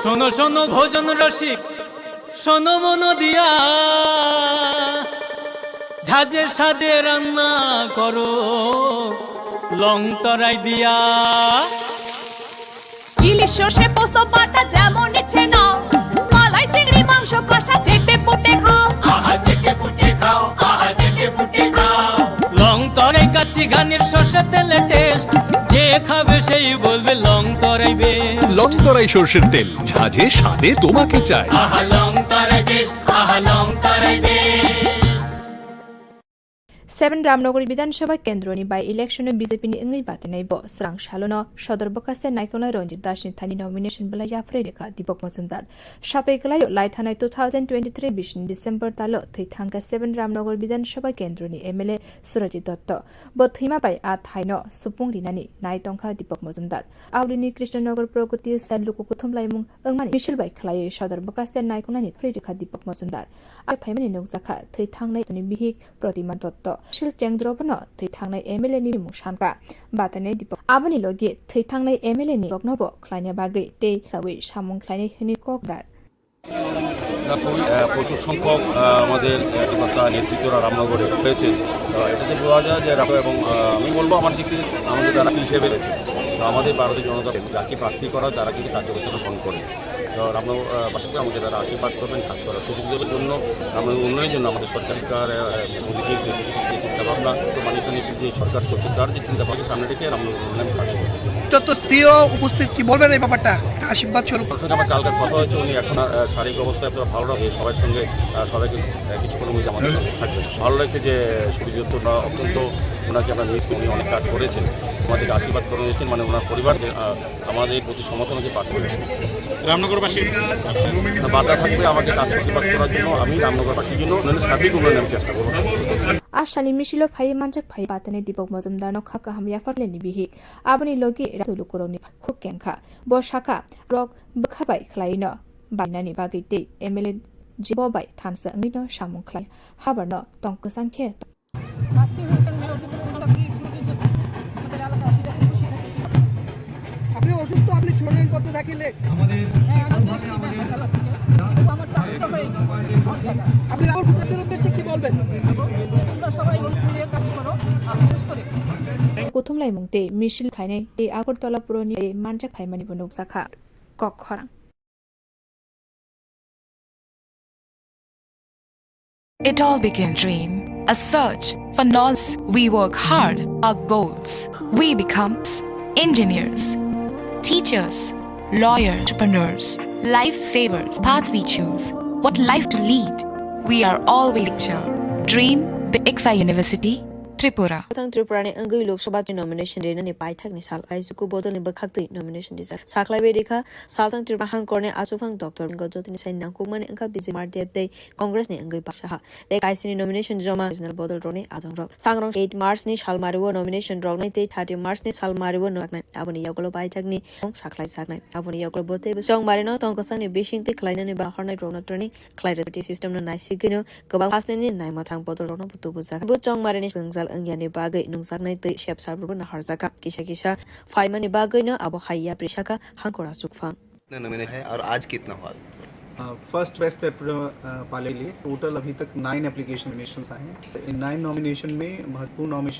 শোনো শোনো ভোজন রসিক, শোনো মন দিয়া, ঝাঁঝের সাদে রান্না করো লং তরাই দিয়া। ইলিশ সর্ষে পোস্ত বাটা যেমন ইচ্ছে নাও, মালাই চিংড়ি মাংস কষা চেটে পুটে খাও, আহা চেটে পুটে খাও, আহা চেটে পুটে খাও। লং তরাই কাচ্চি ঘানির সর্ষে তেলে টেস্ট, যে খাবে সেই বলবে লং তরাই বেশ। লং তরাই সর্ষের তেল, ঝাঁঝে স্বাদে তোমাকে চাই। আহা লং তরাই বেশ, আহা লং তরাই বেশ। 7 रामनगर विधानसभा केन्द्रनि बाय इलेक्शनआव बिजेपिनि इंगै बातेनाय ब स्रां सालोनो सदर बकासे नायकला रंजित दासनि थानि नमिनेशन बला याफ्रे रेखा दीपक मजुमदार सातैकलाय लायथानाय 2023 20 डिसेम्बर तालो थैथांगा 7 रामनगर विधानसभा केन्द्रनि एमएलए सुरजित दत्त ब थैमा बाय आ थाइनो सुपुं रिनानि नायतंखा दीपक मजुमदार आवलिनि कृष्णनगर प्रगति सालुको कुथुम लायमुं ओंमानि मिसल बाय खलायै सदर बकासे नायकलानि फ्रे रेखा दीपक मजुमदार आ फाइमानि नोंजाखा थैथांनाय नि बिहिक प्रतिमा दत्त शिल चेंद्रबनो थैथांनाय एमएलए नि मुसानका बातने दीपक आबनि लगे थैथांनाय एमएलए नि रगनबो खलायना बागै ते सावै सामुं खलायनाय हनि ककदार প্রচুর সংখ্যক আমাদের কর্তা নেতৃত্বরা রামনগরে হয়েছে। এটাতে বোঝা যায় যে এবং আমি বলবো আমার দিক থেকে আমাদের যারা হিসেবে রয়েছে, তো আমাদের ভারতীয় জনতা যাকে প্রার্থী করা তারা কিন্তু কার্যকর্তা গ্রহণ করে। তো রামনগরবাসীকে আমাকে যারা আশীর্বাদ করবেন কাজ করার সুযোগ দেওয়ার জন্য, রামনগর উন্নয়নের জন্য আমাদের সরকারি মোদীজির যে চিন্তাভাবনা, মানুষের নীতি যে সরকার চলছে তার যে চিন্তাভাবনা সামনে রেখে রামনগর উন্নয়ন কাজ করবে। স্ত্রীও উপস্থিত, কি বলবেন এই ব্যাপারটা আশীর্বাদ স্বরূপ? সঙ্গে আমার কালকে কথা হয়েছে, উনি এখন শারীরিক অবস্থা এতটা ভালো লাগে, সবার সঙ্গে সবাইকে কিছুক্ষণের মধ্যে আমাদের সঙ্গে থাকবে। ভালো লাগছে যে সুবিধা অত্যন্ত ওনাকে আমরা মিস, উনি অনেক কাজ করেছেন, আমাদেরকে আশীর্বাদ করে নিয়েছেন, মানে ওনার পরিবার আমাদের প্রতি সমর্থন হচ্ছে পাশে রামনগরবাসী বাধা থাকবে আমাকে কাজ আশীর্বাদ করার জন্য। আমি রামনগরবাসীর জন্য সার্বিক উন্নয়ন আমি চেষ্টা করবো। आशानि मिसिलो फाइ मानजक फाइ बातने दीपक मजुमदार नो खाका हम याफरलेनि बिहि आबनि लगे रातुलु करौनि खुब केंखा ब शाखा रक बखाबाय खलायनो बायनानि बागैते एमएलए जिबो बाय थानसा अंगिनो सामुं खलाय हाबरनो तंक संखे আপনি অসুস্থ, আপনি ছোড়েন পত্র থাকিলে আপনি রাহুল ভোটারদের উদ্দেশ্যে কি বলবেন? कुथुमलाय मुंते मिसिल खायनाय ते आगरतला पुरनि मानजक फाइमानि बनुक जाखा कखरा It all became dream, a search for knowledge. We work hard, our goals. We become engineers, teachers, lawyers, entrepreneurs, lifesavers. Path we choose, what life to lead. We are always picture. Dream, ICFA University, Tripura. Tripura ne angui Lok Sabha nomination rena ne paithak ni sal ai suku bodol ne bakhak nomination disa saklai berika saltang Tripura hang korne asufang Dr. Gojot ni sai nang kumane angka bizimar dep dei Congress ne angui pasha de kaisini nomination joma national bodol rone adong rok sangrong 8 March ni salmaruwa nomination rok nai te 30 March ni salmaruwa naknai aboni yagolo paithak ni saklai saknai aboni yagolo bote song marino tongkasang ni bishing te khlaina ni bahornai rona trani khlai system no naisigino gobang pasne ni nai mathang bodol rona butu bujak bu chong marine sengzal अंगियानि बागै नोंसाकनाय तै शेप सारबो नाहरजाका किसा किसा फाइमानि बागै न अब हाइया प्रिसाका हांकोरा सुकफां नॉमिनेट है और आज कितना हुआ? फर्स्ट वेस्ट पाले लिए टोटल अभी तक 9 एप्लीकेशन नॉमिनेशंस आए हैं। इन 9 नॉमिनेशन में महत्वपूर्ण नॉमिनेशन